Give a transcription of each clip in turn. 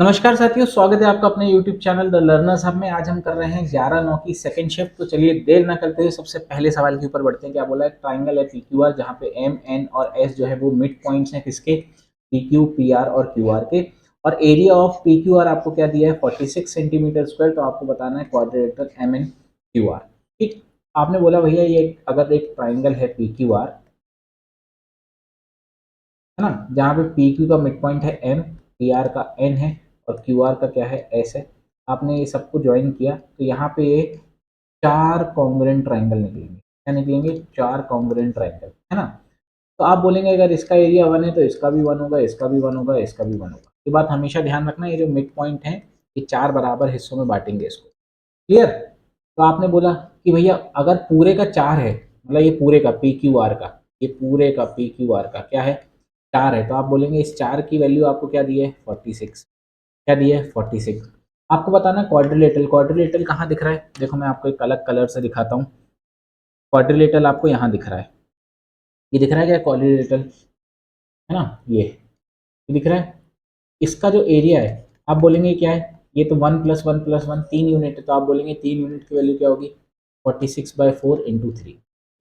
नमस्कार साथियों, स्वागत है आपका अपने YouTube channel the learners hub में। आज हम कर रहे हैं 11/9 की सेकंड शिफ्ट। तो चलिए देर ना करते हुए सबसे पहले सवाल के ऊपर बढ़ते हैं। क्या बोला है? ट्राइंगल है PQR, जहाँ पे M, N और S जो है वो मिड पॉइंट्स हैं किसके? PQ, PR और QR के। और एरिया ऑफ PQR आपको क्या दिया है? 46 सेंटीमीटर स्क्वायर। तो आपको बताना है क्वाड्रिलेटरल MNQR। ठीक, आपने बोला भैया ये अगर एक ट्राइंगल है PQR, है ना, जहाँ पे PQ का मिड पॉइंट है M, PR का N है और QR का क्या है? S है। आपने ये सबको ज्वाइन किया तो यहाँ पे ये चार कॉन्ग्रुएंट ट्राइंगल निकलेंगे। क्या निकलेंगे? चार कॉन्ग्रुएंट ट्राइंगल, है ना। तो आप बोलेंगे अगर इसका एरिया 1 है तो इसका भी 1 होगा, इसका भी 1 होगा, इसका भी 1 होगा। ये बात हमेशा ध्यान रखना, ये जो मिड पॉइंट है ये चार बराबर हिस्सों में बांटेंगे इसको। क्लियर? तो आपने बोला कि भैया अगर पूरे का चार है, मतलब ये पूरे का PQR का, ये पूरे का PQR का क्या है? चार है। तो आप बोलेंगे इस चार की वैल्यू आपको क्या दी है? 46। क्या दी है? 46। आपको बताना क्वाड्रिलेटरल, क्वाड्रिलेटरल कहाँ दिख रहा है? देखो मैं आपको एक अलग कलर से दिखाता हूँ। क्वाड्रिलेटरल आपको यहाँ दिख रहा है, ये दिख रहा है क्या क्वाड्रिलेटरल? है ना, ये दिख रहा है। इसका जो एरिया है आप बोलेंगे क्या है? ये तो 1 + 1 + 1 3 यूनिट है। तो आप बोलेंगे 3 यूनिट की वैल्यू क्या होगी? 46/4 × 3।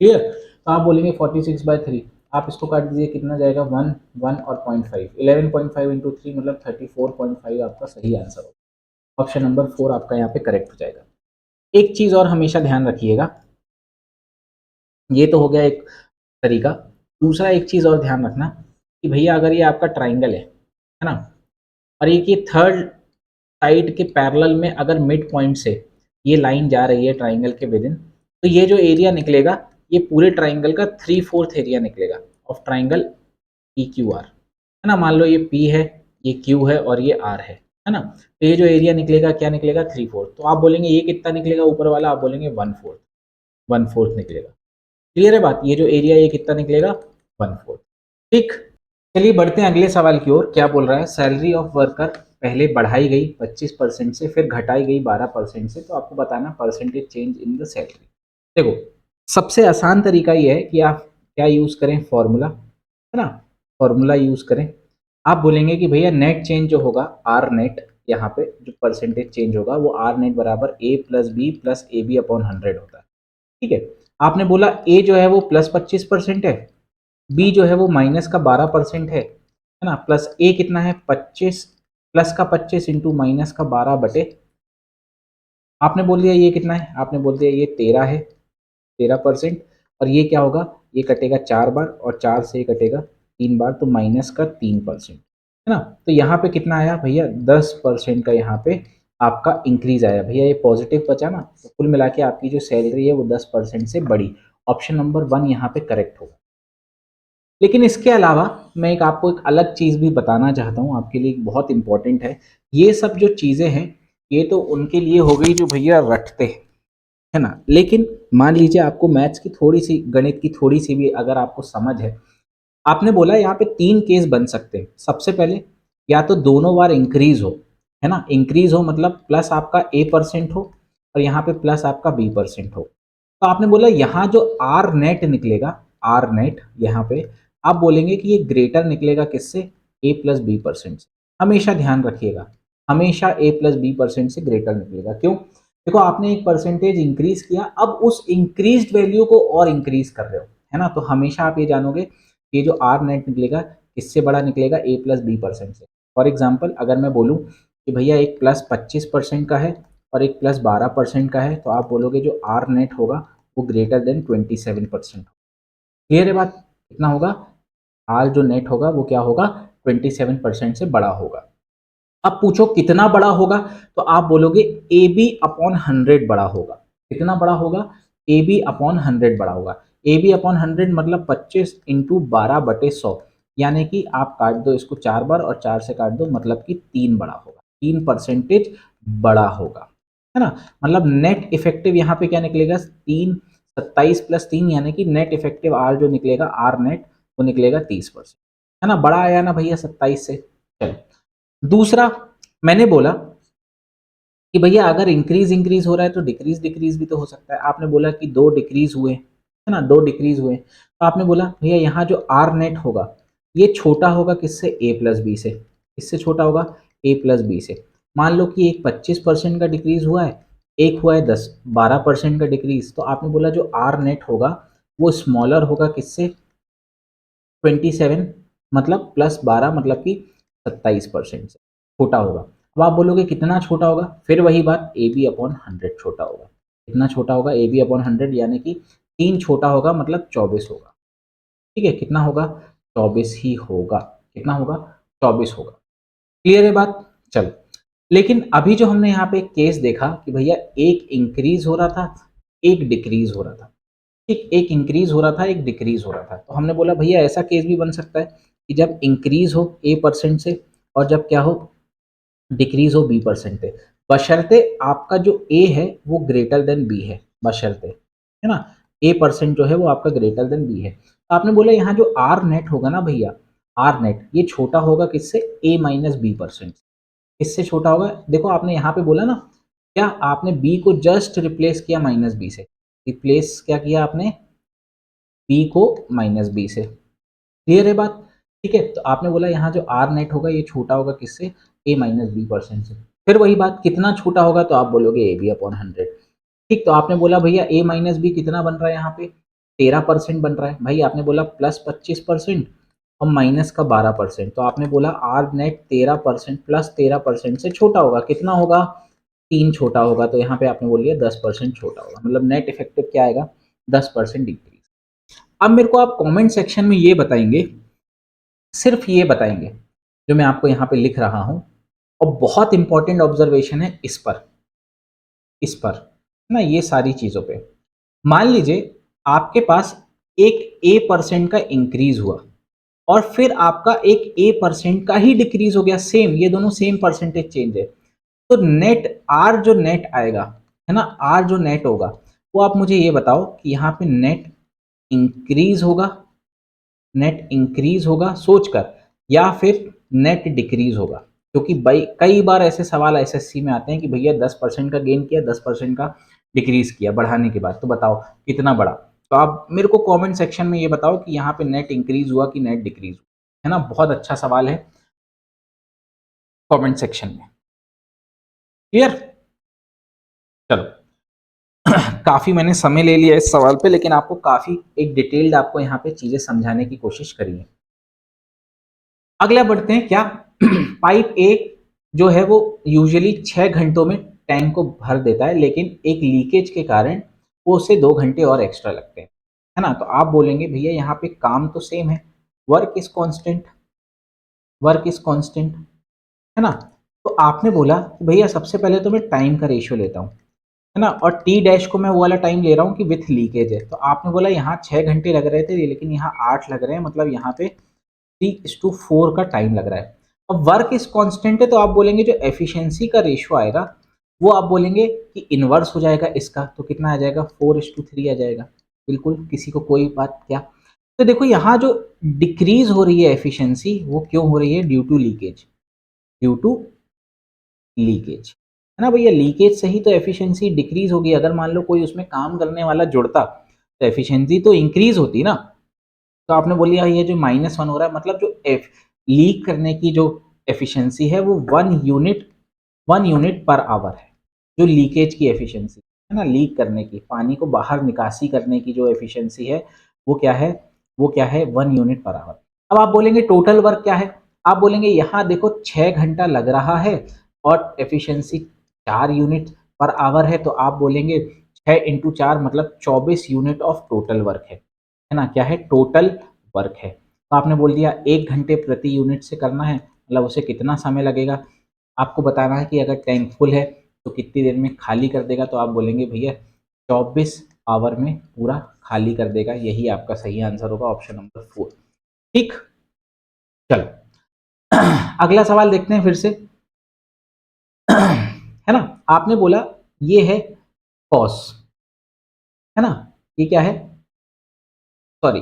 क्लियर? तो आप बोलेंगे 46/3। आप इसको काट दीजिए, कितना जाएगा? 1 1 और 0.5, 11.5 × 3 मतलब 34.5 आपका सही आंसर होगा। ऑप्शन नंबर 4 आपका यहाँ पे करेक्ट हो जाएगा। एक चीज और हमेशा ध्यान रखिएगा, ये तो हो गया एक तरीका। दूसरा एक चीज और ध्यान रखना कि भैया अगर ये आपका ट्राइंगल है ना, और एक ये थर्ड साइड के पैरेलल में अगर मिड पॉइंट से ये लाइन जा रही है ट्राइंगल के विदिन, तो ये जो एरिया निकलेगा ये पूरे ट्राइंगल का 3/4 एरिया निकलेगा ऑफ ट्राइंगल PQR, है ना। मान लो ये P है, ये Q है और ये R है ना। तो ये जो एरिया निकलेगा क्या निकलेगा? 3/4। तो आप बोलेंगे ये कितना निकलेगा ऊपर वाला? आप बोलेंगे 1/4, 1/4 निकलेगा। क्लियर है बात? ये जो एरिया ये कितना निकलेगा? 1/4। ठीक, चलिए बढ़ते हैं अगले सवाल की ओर। क्या बोल रहा है? सैलरी ऑफ वर्कर पहले बढ़ाई गई 25% से, फिर घटाई गई 12% से। तो आपको बताना percentage change in the salary. देखो, सबसे आसान तरीका ये है कि आप क्या यूज करें? फॉर्मूला, है ना। फॉर्मूला यूज करें। आप बोलेंगे कि भैया नेट चेंज जो होगा आर नेट, यहाँ पे जो परसेंटेज चेंज होगा वो आर नेट बराबर A + B + AB/100 होता है। ठीक है। आपने बोला ए जो है वो +25% है, बी जो है वो -12% है ना, प्लस ए कितना है? 25, प्लस का 25 इंटू -12/, आपने बोल दिया ये कितना है? आपने बोल दिया ये 13 है, 13%। और ये क्या होगा? ये कटेगा 4 बार और 4 से ये कटेगा 3 बार, तो -3%, है ना। तो यहाँ पे कितना आया भैया? 10% का यहाँ पे आपका इंक्रीज आया। भैया ये पॉजिटिव बचा ना, तो कुल मिला के आपकी जो सैलरी है वो 10% से बढ़ी। ऑप्शन नंबर 1 यहाँ पे करेक्ट होगा। लेकिन इसके अलावा मैं आपको एक अलग चीज़ भी बताना चाहता हूँ, आपके लिए बहुत इंपॉर्टेंट है। ये सब जो चीज़ें हैं ये तो उनके लिए हो गई जो भैया रटते हैं, है ना। लेकिन मान लीजिए आपको मैथ्स की थोड़ी सी, गणित की थोड़ी सी भी अगर आपको समझ है, आपने बोला यहाँ पे 3 केस बन सकते हैं। सबसे पहले या तो दोनों बार इंक्रीज हो, है ना। इंक्रीज हो मतलब प्लस आपका A% हो और यहाँ पे प्लस आपका B% हो। तो आपने बोला यहाँ जो आर नेट निकलेगा, आर नेट यहाँ पे आप बोलेंगे कि ये ग्रेटर निकलेगा किससे? A + B% से। हमेशा ध्यान रखिएगा, हमेशा A + B% से ग्रेटर निकलेगा। क्यों? देखो आपने एक परसेंटेज इंक्रीज किया, अब उस इंक्रीज्ड वैल्यू को और इंक्रीज कर रहे हो, है ना। तो हमेशा आप ये जानोगे कि ये जो आर नेट निकलेगा किससे बड़ा निकलेगा? A + B% से। फॉर एग्जाम्पल अगर मैं बोलूँ कि भैया एक +25% का है और एक +12% का है, तो आप बोलोगे जो आर नेट होगा वो ग्रेटर देन 27%। क्लियर है बात? कितना होगा? आर जो नेट होगा वो क्या होगा? 27% से बड़ा होगा। अब पूछो कितना बड़ा होगा, तो आप बोलोगे AB/100 बड़ा होगा। कितना बड़ा होगा? AB/100 बड़ा होगा। AB/100 मतलब 25 इंटू 12/100, यानी कि आप काट दो इसको 4 बार और 4 से काट दो मतलब कि 3 बड़ा होगा, 3% बड़ा होगा, है ना। मतलब नेट इफेक्टिव यहाँ पे क्या निकलेगा? 3, 27 + 3 यानी कि नेट इफेक्टिव आर जो निकलेगा, आर नेट वो निकलेगा 30%, है ना। बड़ा आया ना भैया 27 से। चलो दूसरा, मैंने बोला कि भैया अगर इंक्रीज इंक्रीज हो रहा है तो डिक्रीज डिक्रीज भी तो हो सकता है। आपने बोला कि 2 डिक्रीज हुए, है ना, 2 डिक्रीज हुए। तो आपने बोला भैया यहाँ जो आर नेट होगा ये छोटा होगा किससे? A + B से। किससे छोटा होगा? ए प्लस बी से। मान लो कि एक 25% का डिक्रीज हुआ है, एक हुआ है 12% का डिक्रीज, तो आपने बोला जो आर नेट होगा वो स्मॉलर होगा किससे, 27 मतलब प्लस 12 मतलब कि 27% से छोटा होगा। अब आप बोलोगे कितना छोटा होगा, फिर वही बात ए बी अपॉन 100 छोटा होगा। कितना छोटा होगा, ए बी अपॉन 100 यानी कि 3 छोटा होगा मतलब 24 होगा। ठीक है, कितना होगा, 24 ही होगा। कितना होगा, 24 होगा। क्लियर है बात। चलो, लेकिन अभी जो हमने यहाँ पे एक केस देखा कि भैया एक इंक्रीज हो रहा था, एक डिक्रीज हो रहा था। ठीक, एक इंक्रीज हो रहा था, एक डिक्रीज हो रहा था, तो हमने बोला भैया ऐसा केस भी बन सकता है कि जब इंक्रीज हो ए परसेंट से और जब क्या हो, डिक्रीज हो बी परसेंट पे, बशर्ते आपका जो ए है वो ग्रेटर देन बी है, बशर्ते, है ना, ए परसेंट जो है वो आपका ग्रेटर देन बी है। तो आपने बोला यहाँ जो आर नेट होगा ना भैया, आर नेट ये छोटा होगा किससे, ए माइनस बी परसेंट। किससे छोटा होगा, देखो आपने यहाँ पे बोला ना, क्या आपने बी को जस्ट रिप्लेस किया माइनस बी से, रिप्लेस क्या किया आपने, बी को माइनस बी से। क्लियर है बात। ठीक है, तो आपने बोला यहाँ जो आर नेट होगा ये छोटा होगा किससे, ए माइनस बी परसेंट से। फिर वही बात, कितना छोटा होगा, तो आप बोलोगे ए बी अपॉन 100। ठीक, तो आपने बोला भैया ए माइनस बी कितना बन रहा है यहाँ पे, 13% बन रहा है। भाई आपने बोला प्लस 25% और माइनस का 12%, तो आपने बोला आर नेट 13% प्लस 13% से छोटा होगा। कितना होगा, 3 छोटा होगा। तो यहाँ पे आपने बोल लिया 10% छोटा होगा, मतलब नेट इफेक्टिव क्या आएगा, 10% डिक्रीज। अब मेरे को आप कमेंट सेक्शन में ये बताएंगे, सिर्फ ये बताएंगे जो मैं आपको यहाँ पे लिख रहा हूँ, और बहुत इंपॉर्टेंट ऑब्जर्वेशन है इस पर ना, ये सारी चीजों पे। मान लीजिए आपके पास एक ए परसेंट का इंक्रीज हुआ और फिर आपका एक ए परसेंट का ही डिक्रीज हो गया, सेम, ये दोनों सेम परसेंटेज चेंज है। तो नेट आर जो नेट आएगा, है ना, आर जो नेट होगा वो आप मुझे ये बताओ कि यहाँ पे नेट इंक्रीज होगा, नेट इंक्रीज होगा सोचकर, या फिर नेट डिक्रीज होगा। क्योंकि भाई कई बार ऐसे सवाल एसएससी में आते हैं कि भैया 10% का गेन किया, 10% का डिक्रीज किया बढ़ाने के बाद, तो बताओ कितना बढ़ा। तो आप मेरे को कमेंट सेक्शन में ये बताओ कि यहाँ पे नेट इंक्रीज हुआ कि नेट डिक्रीज हुआ, है ना, बहुत अच्छा सवाल है कमेंट सेक्शन में। क्लियर। चलो, काफी मैंने समय ले लिया इस सवाल पे, लेकिन आपको काफी एक डिटेल्ड आपको यहाँ पे चीजें समझाने की कोशिश करी है। अगला बढ़ते हैं क्या, पाइप ए जो है वो यूजुअली 6 घंटों में टैंक को भर देता है, लेकिन एक लीकेज के कारण वो उसे 2 घंटे और एक्स्ट्रा लगते हैं, है ना। तो आप बोलेंगे भैया यहाँ पे काम तो सेम है, work is constant, work is constant, है ना। तो आपने बोला कि भैया सबसे पहले तो मैं टाइम का रेशियो लेता हूँ, है ना, और टी डैश को मैं वो वाला टाइम ले रहा हूँ कि विथ लीकेज है। तो आपने बोला यहाँ 6 घंटे लग रहे थे लेकिन यहाँ 8 लग रहे हैं, मतलब यहाँ पे 3:4 का टाइम लग रहा है। अब वर्क इज कांस्टेंट है, तो आप बोलेंगे जो एफिशिएंसी का रेशियो आएगा वो आप बोलेंगे कि इनवर्स हो जाएगा इसका, तो कितना आ जाएगा, 4:3 आ जाएगा। बिल्कुल, किसी को कोई बात क्या। तो देखो यहाँ जो डिक्रीज हो रही है एफिशिएंसी वो क्यों हो रही है, due to leakage, due to leakage, है ना भैया। लीकेज से ही तो एफिशिएंसी डिक्रीज होगी। अगर मान लो कोई उसमें काम करने वाला जुड़ता तो एफिशिएंसी तो इंक्रीज होती ना। तो आपने बोलिए ये जो -1 हो रहा है मतलब जो एफ लीक करने की जो एफिशिएंसी है वो 1 यूनिट पर आवर है। जो लीकेज की एफिशिएंसी है ना, लीक करने की, पानी को बाहर निकासी करने की जो एफिशिएंसी है वो क्या है, वो क्या है, 1 यूनिट पर आवर। अब आप बोलेंगे टोटल वर्क क्या है, आप बोलेंगे यहाँ देखो 6 घंटा लग रहा है और एफिशिएंसी 4 यूनिट पर आवर है, तो आप बोलेंगे 6 × 4 मतलब 24 यूनिट ऑफ टोटल वर्क है ना, क्या है, टोटल वर्क है। तो आपने बोल दिया 1 घंटे प्रति यूनिट से करना है, मतलब उसे कितना समय लगेगा। आपको बताना है कि अगर टैंक फुल है तो कितनी देर में खाली कर देगा, तो आप बोलेंगे भैया 24 आवर में पूरा खाली कर देगा। यही आपका सही आंसर होगा, ऑप्शन नंबर 4। ठीक, चलो अगला सवाल देखते हैं फिर से, है ना। आपने बोला ये है कॉस, है ना, ये क्या है, सॉरी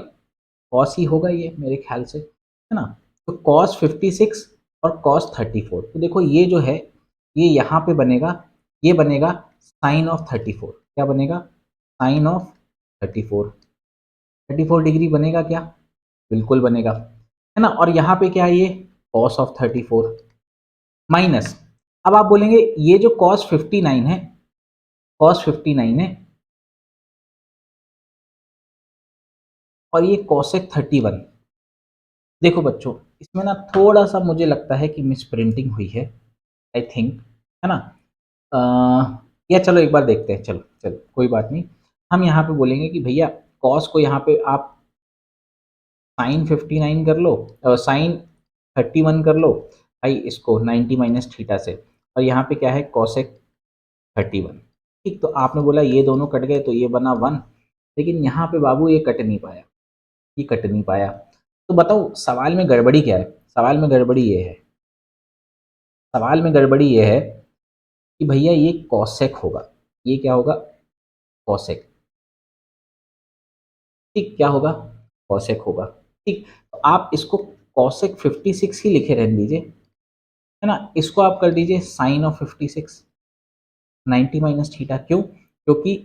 कॉस ही होगा ये मेरे ख्याल से, है ना। तो कॉस 56 और कॉस 34, तो देखो ये जो है ये यहाँ पे बनेगा, ये बनेगा साइन ऑफ 34। क्या बनेगा, साइन ऑफ 34, 34 डिग्री बनेगा क्या, बिल्कुल बनेगा, है ना। और यहाँ पे क्या है, ये कॉस ऑफ 34, माइनस, अब आप बोलेंगे ये जो cos 59 है, cos 59 है और ये cosec 31। देखो बच्चों, इसमें ना थोड़ा सा मुझे लगता है कि मिस प्रिंटिंग हुई है, आई थिंक, है ना। या चलो एक बार देखते हैं, चलो चलो कोई बात नहीं। हम यहाँ पे बोलेंगे कि भैया कॉस को यहाँ पे आप साइन 59 कर लो, साइन 31 कर लो भाई, इसको 90 माइनस थीटा से, और यहाँ पे क्या है कॉसेक 31। ठीक, तो आपने बोला ये दोनों कट गए तो ये बना 1, लेकिन यहाँ पे बाबू ये कट नहीं पाया, ये कट नहीं पाया। तो बताओ सवाल में गड़बड़ी क्या है? सवाल में गड़बड़ी ये है, सवाल में गड़बड़ी ये है कि भैया ये कॉसेक होगा, ये क्या होगा? कॉसेक। ठीक, क्या होगा? कॉसेक होगा। ठीक, तो आप इसको कॉसेक 56 ही लिखे रहने दीजिए, है ना। इसको आप कर दीजिए साइन ऑफ 56, 90 माइनस थीटा। क्यों? क्योंकि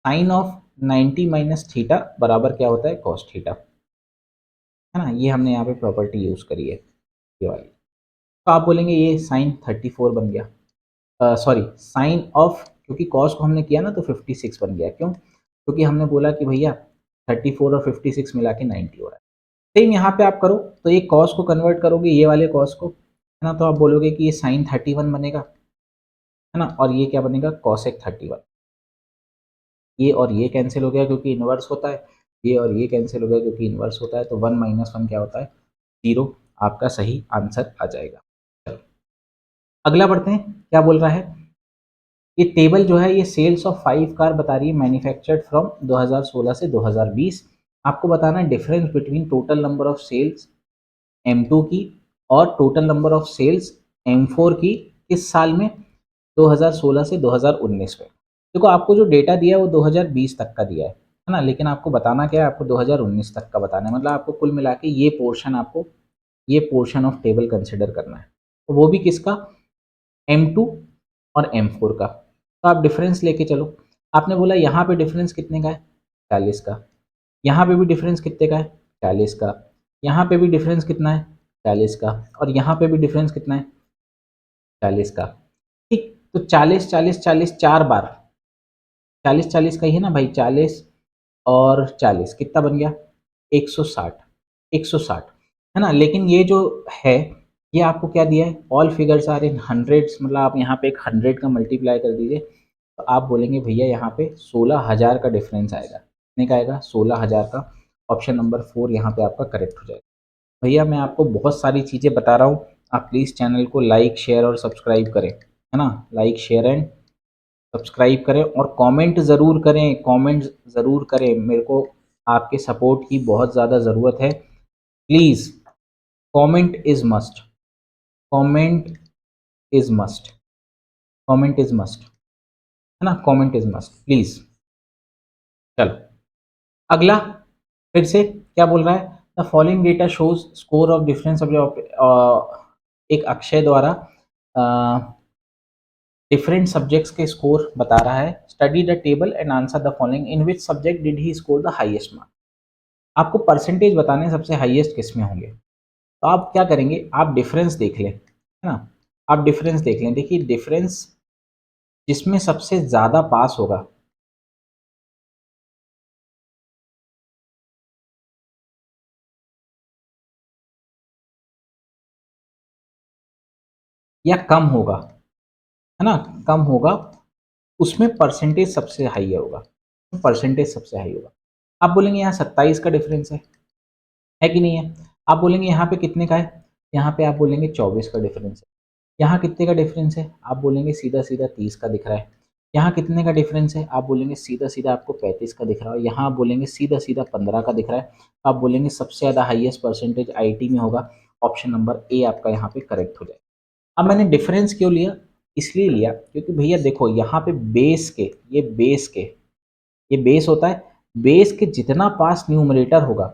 साइन ऑफ 90 माइनस थीटा बराबर क्या होता है? कॉस थीटा, है ना। ये हमने यहाँ पे प्रॉपर्टी यूज करी है, ये वाली। तो आप बोलेंगे ये साइन 34 बन गया, सॉरी साइन ऑफ, क्योंकि कॉस को हमने किया ना तो 56 बन गया। क्यों? क्योंकि हमने बोला कि भैया 34 और 56 मिला के 90 हो रहा है। सेम यहाँ पे आप करो, तो ये कॉस को कन्वर्ट करोगे ये वाले कॉस को, है ना, तो आप बोलोगे कि ये साइन 31 बनेगा, है ना, और ये क्या बनेगा? कॉसेक 31। ये और ये कैंसिल हो गया क्योंकि इन्वर्स होता है, ये और ये कैंसिल हो गया क्योंकि इन्वर्स होता है, तो 1 माइनस 1 क्या होता है? 0। आपका सही आंसर आ जाएगा। चलो अगला बढ़ते हैं, क्या बोल रहा है ये टेबल जो है, ये सेल्स ऑफ 5 कार बता रही है मैन्युफैक्चर्ड फ्रॉम 2016 से 2020। आपको बताना है difference between total number of sales M2 की और total number of sales M4 की किस साल में? 2016 से 2019 में। देखो आपको जो डेटा दिया है वो 2020 तक का दिया है ना, लेकिन आपको बताना क्या है? आपको 2019 तक का बताना है, मतलब आपको कुल मिला के ये पोर्शन, आपको ये पोर्शन ऑफ टेबल कंसिडर करना है, तो वो भी किसका? M2 और M4 का। तो आप डिफरेंस लेके चलो। आपने बोला यहाँ पे डिफरेंस कितने का है? 40 का। यहाँ पे भी डिफरेंस कितने का है? 40 का। यहाँ पे भी डिफरेंस कितना है? 40 का। और यहाँ पे भी डिफरेंस कितना है? 40 का। ठीक, तो 40 40 40 चार बार, 40 40 का ही है ना भाई, 40 और 40 कितना बन गया? 160, 160, है ना। लेकिन ये जो है, ये आपको क्या दिया है? All figures are in hundreds, मतलब आप यहाँ पे एक 100 का मल्टीप्लाई कर दीजिए, तो आप बोलेंगे भैया यहाँ पे 16,000 का डिफरेंस आएगा। कितने का आएगा? 16,000 का। ऑप्शन नंबर 4 यहाँ पे आपका करेक्ट हो जाएगा। भैया मैं आपको बहुत सारी चीज़ें बता रहा हूँ, आप प्लीज़ चैनल को लाइक शेयर और सब्सक्राइब करें, है ना। लाइक शेयर एंड सब्सक्राइब करें और कमेंट ज़रूर करें, कमेंट ज़रूर करें, मेरे को आपके सपोर्ट की बहुत ज़्यादा ज़रूरत है। Please, comment is must, comment is must, comment is must, है ना, कमेंट इज़ मस्ट प्लीज़। चलो अगला, फिर से क्या बोल रहा है? The following data shows score of difference of, एक अक्षय द्वारा डिफरेंट सब्जेक्ट्स के स्कोर बता रहा है। Study the table and answer the following, in which subject did he score the highest mark. आपको परसेंटेज बताने हैं सबसे हाईएस्ट किस में होंगे, तो आप क्या करेंगे? आप डिफरेंस देख लें, है ना। आप डिफरेंस देख लें, देखिए डिफरेंस जिसमें सबसे ज़्यादा पास होगा, या कम होगा, है ना, कम होगा, उसमें परसेंटेज सबसे हाई होगा, परसेंटेज सबसे हाई होगा। आप बोलेंगे यहाँ 27 का डिफरेंस है कि नहीं है? आप बोलेंगे यहाँ पे कितने का है? यहाँ पे आप बोलेंगे 24 का डिफरेंस है। यहाँ कितने का डिफरेंस है? आप बोलेंगे सीधा सीधा 30 का दिख रहा है। यहाँ कितने का डिफरेंस है? आप बोलेंगे सीधा सीधा आपको 35 का दिख रहा है। यहाँ आप बोलेंगे सीधा सीधा 15 का दिख रहा है। आप बोलेंगे सबसे ज़्यादा हाईएस्ट परसेंटेज आईटी में होगा। ऑप्शन नंबर ए आपका यहाँ पे करेक्ट हो जाएगा। अब मैंने डिफरेंस क्यों लिया? इसलिए लिया क्योंकि भैया देखो यहाँ पे बेस के, ये बेस के, ये बेस होता है, बेस के जितना पास न्यूमरेटर होगा,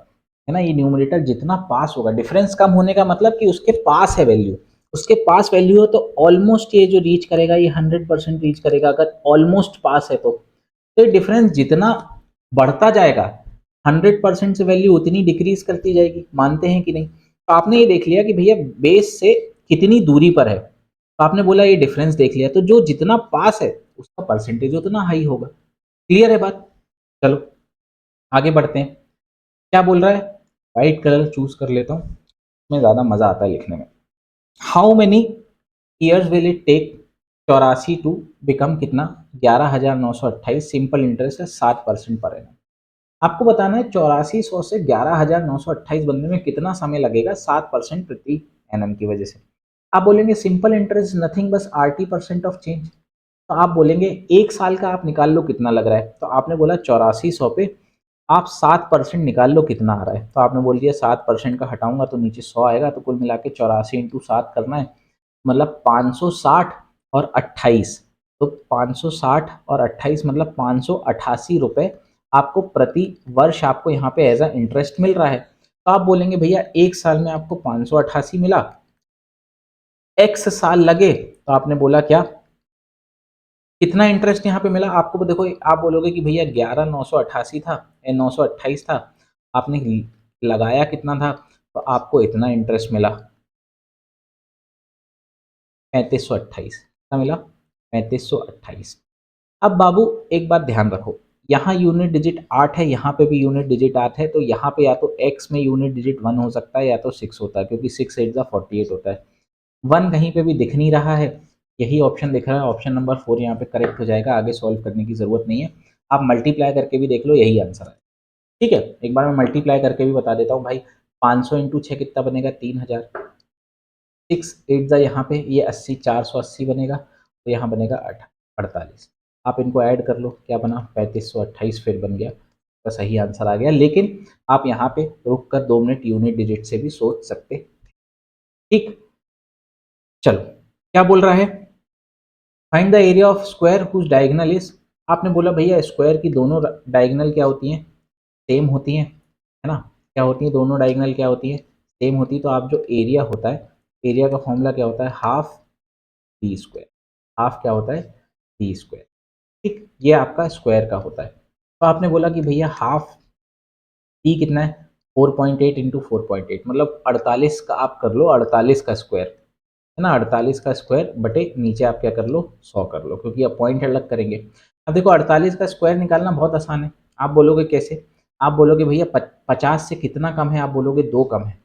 है ना, ये न्यूमरेटर जितना पास होगा, डिफरेंस कम होने का मतलब कि उसके पास है वैल्यू, उसके पास वैल्यू है तो ऑलमोस्ट ये जो रीच करेगा ये 100% रीच करेगा, अगर ऑलमोस्ट पास है तो ये डिफरेंस जितना बढ़ता जाएगा 100% से वैल्यू उतनी डिक्रीज करती जाएगी। मानते हैं कि नहीं? तो आपने ये देख लिया कि भैया बेस से कितनी दूरी पर है। तो आपने बोला ये डिफरेंस देख लिया, तो जो जितना पास है उसका परसेंटेज उतना हाई होगा। क्लियर है बात? चलो आगे बढ़ते हैं। क्या बोल रहा है? वाइट कलर चूज कर लेता हूँ, इसमें ज़्यादा मज़ा आता है लिखने में। How many years will it take 84 to become कितना 11,928, सिंपल इंटरेस्ट है 7% पर एनम। आपको बताना है 8400 से 11,928 बनने में कितना समय लगेगा 7% प्रति एनम की वजह से। आप बोलेंगे सिंपल इंटरेस्ट नथिंग बस आरटी परसेंट ऑफ चेंज। तो आप बोलेंगे एक साल का आप निकाल लो कितना लग रहा है, तो आपने बोला 8400 पे आप 7% निकाल लो कितना आ रहा है, तो आपने बोल दिया 7% का हटाऊंगा तो नीचे 100 आएगा, तो कुल मिला के 84 इंटू 7 करना है, मतलब 560 और 28, तो 560 और 28 मतलब 588 रुपये आपको प्रति वर्ष आपको यहाँ पे एज अ इंटरेस्ट मिल रहा है। तो आप बोलेंगे भैया एक साल में आपको 588 मिला, एक्स साल लगे, तो आपने बोला क्या कितना इंटरेस्ट यहाँ पे मिला आपको। देखो आप बोलोगे कि भैया 11,988 था, 928 था, आपने लगाया कितना था, तो आपको इतना इंटरेस्ट मिला 3528, कितना मिला 3528। अब बाबू एक बात ध्यान रखो, यहाँ यूनिट डिजिट 8 है, यहाँ पे भी यूनिट डिजिट 8 है, तो यहाँ पे या तो x में यूनिट डिजिट 1 हो सकता है या तो 6 होता है, क्योंकि 6 8 48 होता है। 1 कहीं पे भी दिख नहीं रहा है, यही ऑप्शन दिख रहा है, ऑप्शन नंबर 4 यहाँ पे करेक्ट हो जाएगा, आगे सॉल्व करने की ज़रूरत नहीं है। आप मल्टीप्लाई करके भी देख लो, यही आंसर है। ठीक है, एक बार मैं मल्टीप्लाई करके भी बता देता हूँ भाई। 500 इंटू 6 कितना बनेगा 3000, 6 8 यहाँ पे ये 80 480 बनेगा, तो यहाँ बनेगा 48। आप इनको ऐड कर लो, क्या बना 3528 फिर बन गया, तो सही आंसर आ गया। लेकिन आप यहाँ पे रुक कर 2 मिनट यूनिट डिजिट से भी सोच सकते। ठीक, चलो क्या बोल रहा है, find the area of square whose diagonal is. आपने बोला भैया स्क्वायर की दोनों डायगोनल क्या होती हैं, सेम होती हैं, है ना। क्या होती हैं दोनों डायगोनल, क्या होती है सेम होती, तो आप जो एरिया होता है, एरिया का फॉर्मूला क्या होता है हाफ डी स्क्वायर, हाफ क्या होता है डी स्क्वायर। ठीक, ये आपका स्क्वायर का होता है। तो आपने बोला कि भैया हाफ डी कितना है 4.8 इंटू 4.8, मतलब 48 का आप कर लो, 48 का स्क्वायर है ना, 48 का स्क्वायर बटे नीचे आप क्या कर लो 100 कर लो, क्योंकि अब पॉइंट अलग करेंगे। अब देखो 48 का स्क्वायर निकालना बहुत आसान है। आप बोलोगे कैसे, आप बोलोगे भैया 50 से कितना कम है, आप बोलोगे 2 कम है।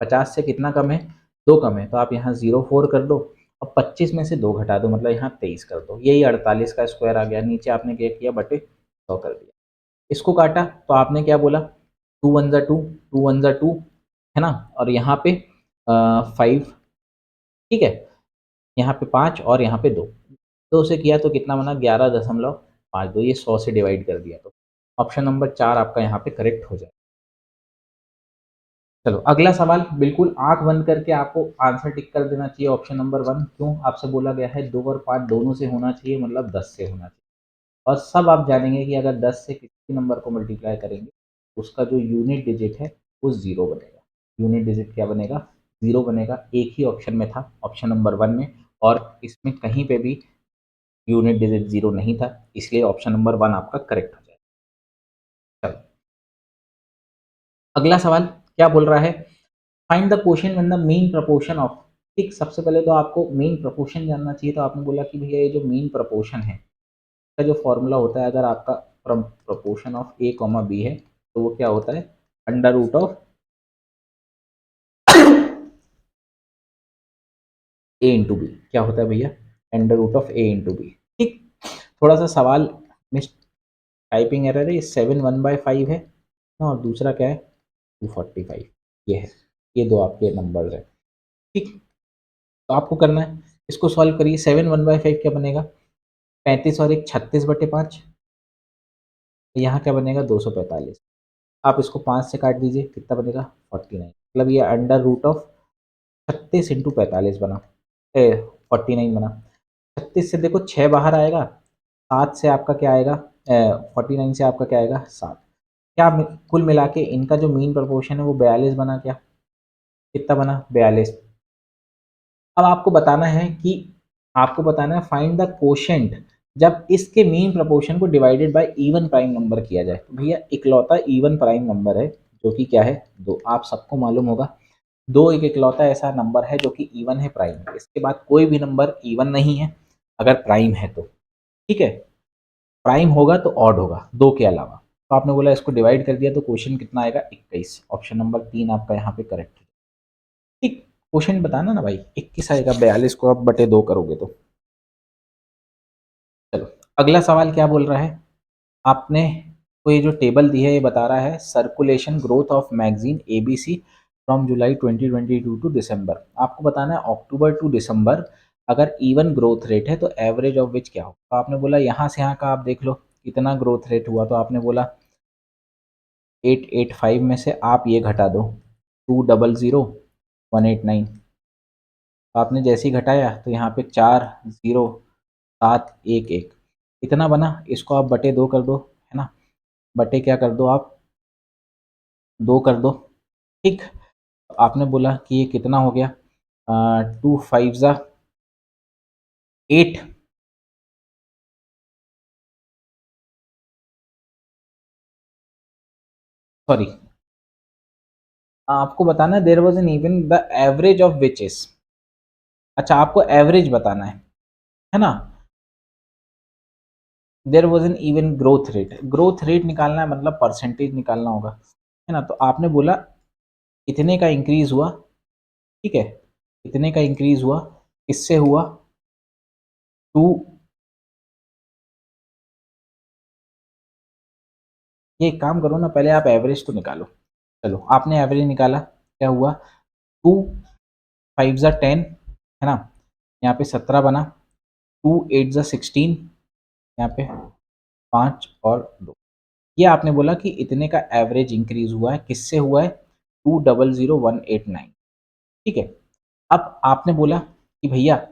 50 से कितना कम है 2 कम है, तो आप यहाँ 0 4 कर दो और 25 में से 2 घटा दो, मतलब यहाँ 23 कर दो, यही 48 का स्क्वायर आ गया। नीचे आपने क्या किया बटे 100 कर दिया, इसको काटा तो आपने क्या बोला 2 1 जा 2, 2 1 जा 2, है ना, और यहाँ पे 5, ठीक है, यहाँ पे 5 और यहाँ पे 2, 2 से किया तो कितना बना 11.52, ये 100 से डिवाइड कर दिया, तो ऑप्शन नंबर 4 आपका यहाँ पे करेक्ट हो जाए। चलो अगला सवाल, बिल्कुल आंख बंद करके आपको आंसर टिक कर देना चाहिए ऑप्शन नंबर 1। क्यों, आपसे बोला गया है 2 और 5 दोनों से होना चाहिए, मतलब 10 से होना चाहिए। और सब आप जानेंगे कि अगर 10 से किसी नंबर को मल्टीप्लाई करेंगे उसका जो यूनिट डिजिट है वो 0 बनेगा। यूनिट डिजिट क्या बनेगा 0 बनेगा। एक ही ऑप्शन में था, ऑप्शन नंबर 1 में, और इसमें कहीं पे भी यूनिट डिजिट 0 नहीं था, इसलिए ऑप्शन नंबर 1 आपका करेक्ट हो जाएगा। चलो अगला सवाल क्या बोल रहा है, find the question when the mean proportion of. ठीक, सबसे पहले तो आपको मीन प्रपोर्शन जानना चाहिए, तो आपने बोला कि भैया ये जो मीन प्रपोर्शन है का जो फॉर्मूला होता है, अगर आपका proportion of A comma B है तो वो क्या होता है under root of A into B. क्या होता है भैया under root of A into B. ठीक, थोड़ा सा सवाल मिस टाइपिंग एरर है, 7 1/5 है ना, और दूसरा क्या है 245, ये है, ये दो आपके नंबर है। ठीक, तो आपको करना है इसको सॉल्व करिए। 7 1/5 क्या बनेगा 35 और एक 36/5, यहाँ क्या बनेगा 245। आप इसको 5 से काट दीजिए, कितना बनेगा 49, मतलब ये अंडर रूट ऑफ 36 इंटू 45 बना, 49 बना। 36 से देखो 6 बाहर आएगा, 7 से आपका क्या आएगा 49 से आपका क्या आएगा 7, क्या कुल मिला के इनका जो मीन प्रपोर्शन है वो 42 बना, क्या कितना बना 42। अब आपको बताना है कि आपको बताना है फाइंड द कोशेंट जब इसके मीन प्रपोर्शन को divided by even prime number किया जाए। तो भैया इकलौता इवन प्राइम नंबर है जो कि क्या है 2, आप सबको मालूम होगा दो एक इकलौता ऐसा नंबर है जो कि इवन है, प्राइम है। इसके बाद कोई भी नंबर इवन नहीं है अगर प्राइम है तो, ठीक है। प्राइम होगा तो ऑड होगा, दो के अलावा। तो आपने बोला इसको डिवाइड कर दिया तो क्वेश्चन कितना आएगा, 21। ऑप्शन नंबर 3 आपका यहाँ पे करेक्ट है। ठीक, क्वेश्चन बताना ना भाई, 21 आएगा, 42 को आप बटे 2 करोगे तो। चलो अगला सवाल क्या बोल रहा है, आपने को ये जो टेबल दी है ये बता रहा है circulation growth of magazine ABC from July 2022 to December. आपको बताना है अक्टूबर टू दिसंबर अगर इवन ग्रोथ रेट है तो एवरेज ऑफ विच क्या हो। तो आपने बोला यहाँ से यहाँ का आप देख लो कितना ग्रोथ रेट हुआ, तो आपने बोला 885 में से आप ये घटा दो 200,189। तो आपने जैसे ही घटाया तो यहाँ पे 40711 इतना बना, इसको आप बटे 2 कर दो, है ना, बटे क्या कर दो आप 2 कर दो। ठीक, तो आपने बोला कि ये कितना हो गया, 2 5 8, सॉरी, आपको बताना है there was an even the average of which is, अच्छा आपको एवरेज बताना है ना, there was an even growth rate, growth rate निकालना है मतलब परसेंटेज निकालना होगा, है ना। तो आपने बोला इतने का इंक्रीज हुआ, ठीक है, इतने का इंक्रीज हुआ, किससे हुआ, टू, ये एक काम करो ना, पहले आप एवरेज तो निकालो। चलो आपने एवरेज निकाला, क्या हुआ, 2 5 ज़ा 10, है ना, यहाँ पे 17 बना, 2 8 ज़ा 16, यहाँ पे 5 और 2, ये आपने बोला कि इतने का एवरेज इंक्रीज हुआ है, किससे हुआ है, 200,189, ठीक है। अब आपने बोला कि भैया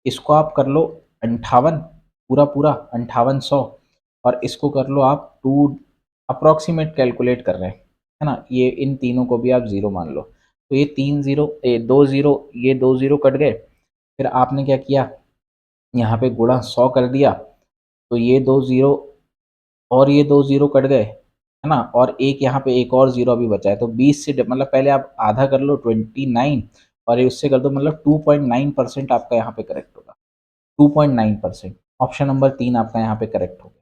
इसको आप कर लो 58, पूरा पूरा 5800, और इसको कर लो आप टू, अप्रॉक्सीमेट कैलकुलेट कर रहे हैं, है ना, ये इन तीनों को भी आप जीरो मान लो। तो ये 3 0, ये 2 0, ये 2 0 कट गए, फिर आपने क्या किया, यहाँ पे गुणा 100 कर दिया, तो ये 2 0 और ये 2 0 कट गए, है ना, और एक यहाँ पे एक और जीरो अभी बचा है, तो 20 से मतलब पहले आप आधा कर लो 29, और ये उससे कर दो, मतलब 2.9% आपका यहाँ पे करेक्ट होगा, 2.9%। ऑप्शन नंबर 3 आपका यहाँ पे करेक्ट हो गया,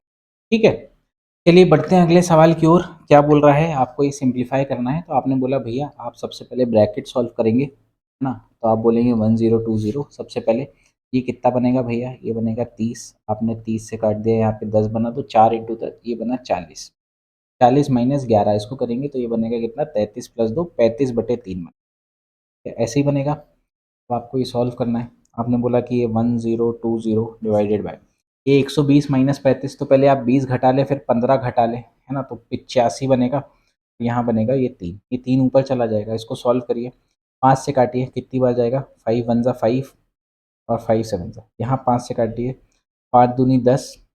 ठीक है। चलिए बढ़ते हैं अगले सवाल की ओर, क्या बोल रहा है, आपको ये सिंप्लीफाई करना है। तो आपने बोला भैया आप सबसे पहले ब्रैकेट सॉल्व करेंगे, है ना, तो आप बोलेंगे 1020 सबसे पहले, ये कितना बनेगा भैया, ये बनेगा 30, आपने 30 से काट दिया, यहाँ पे 10 बना, तो 4 × 10 ये बना 40, 40 - 11 इसको करेंगे तो ये बनेगा कितना, 33 + 2 35/3 ऐसे ही बनेगा। तो आपको ये सॉल्व करना है। आपने बोला कि ये 1020 डिवाइडेड बाय ये 120 - 35, तो पहले आप 20 घटा ले फिर 15 घटा ले, है ना, तो 85 बनेगा। यहाँ बनेगा ये 3, ये 3 ऊपर चला जाएगा, इसको सॉल्व करिए, 5 से काटिए कितनी बार जाएगा, 5 1 ज़ा 5 और 5 7 ज़ा, यहाँ 5 से काटिए, 5 दूनी 10,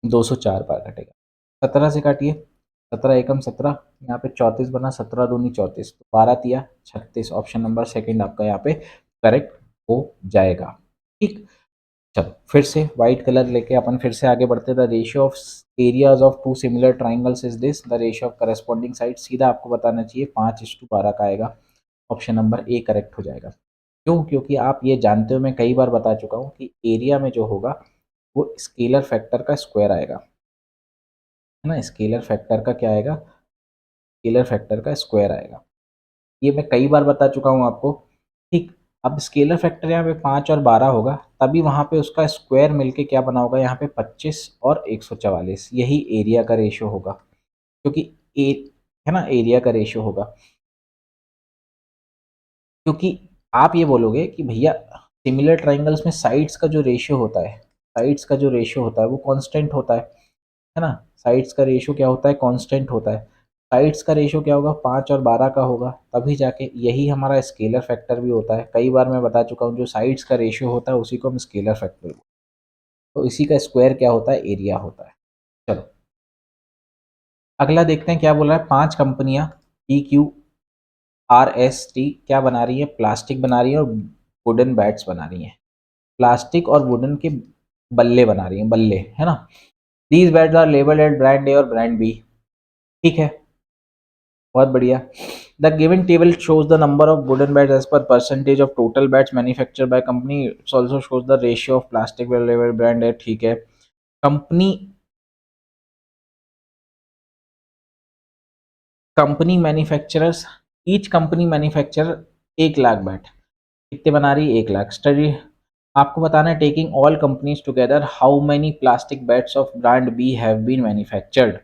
204 बार कटेगा। 17 से काटिए, 17 एकम 17, यहाँ पे 34 बना, 17 दूनी 34, तो 12 तिया 36, ऑप्शन नंबर सेकंड आपका यहाँ पे करेक्ट हो जाएगा। ठीक, चलो फिर से व्हाइट कलर लेके अपन फिर से आगे बढ़ते, the ratio of areas of two similar triangles is this, the ratio of corresponding side, सीधा आपको बताना चाहिए 5:12 का आएगा, ऑप्शन नंबर ए करेक्ट हो जाएगा। क्यों, क्योंकि आप ये जानते हो, मैं कई बार बता चुका हूँ कि एरिया में जो होगा वो स्केलर फैक्टर का स्क्वायर आएगा, है ना, स्केलर फैक्टर का क्या आएगा, स्केलर फैक्टर का स्क्वायर आएगा, ये मैं कई बार बता चुका हूँ आपको। ठीक, अब स्केलर फैक्टर यहाँ पे 5 और 12 होगा, तभी वहाँ पे उसका स्क्वायर मिलके क्या बना होगा, यहाँ पे 25 और 144, यही एरिया का रेशियो होगा, क्योंकि ए, है ना, एरिया का रेशियो होगा। क्योंकि आप ये बोलोगे कि भैया सिमिलर ट्राइंगल्स में साइड्स का जो रेशियो होता है, साइड्स का जो रेशियो होता है वो कांस्टेंट होता है ना, साइड्स का रेशियो क्या होता है, कांस्टेंट होता है। साइड्स का रेशियो क्या होगा, 5 और 12 का होगा, तभी जाके यही हमारा स्केलर फैक्टर भी होता है। कई बार मैं बता चुका हूँ, जो साइड्स का रेशियो होता है उसी को हम स्केलर फैक्टर बोलते हैं, तो इसी का स्क्वायर क्या होता है, एरिया होता है। चलो अगला देखते हैं क्या बोल रहा है, 5 कंपनियां PQRST क्या बना रही है, प्लास्टिक बना रही है और वुडन बैट्स बना रही है, प्लास्टिक और वुडन के बल्ले बना रही हैं, बल्ले, है ना। These bats are labelled at brand A और ब्रांड बी, ठीक है, बहुत बढ़िया। The given table shows the number of wooden bats as per percentage of total bats manufactured by company. It also shows the ratio of plastic available brand है, ठीक है। Company manufacturers, each company manufacture 1 lakh bat, कितने बना रही है? 1 lakh. Study आपको बताना है taking all companies together how many plastic bats of brand B have been manufactured.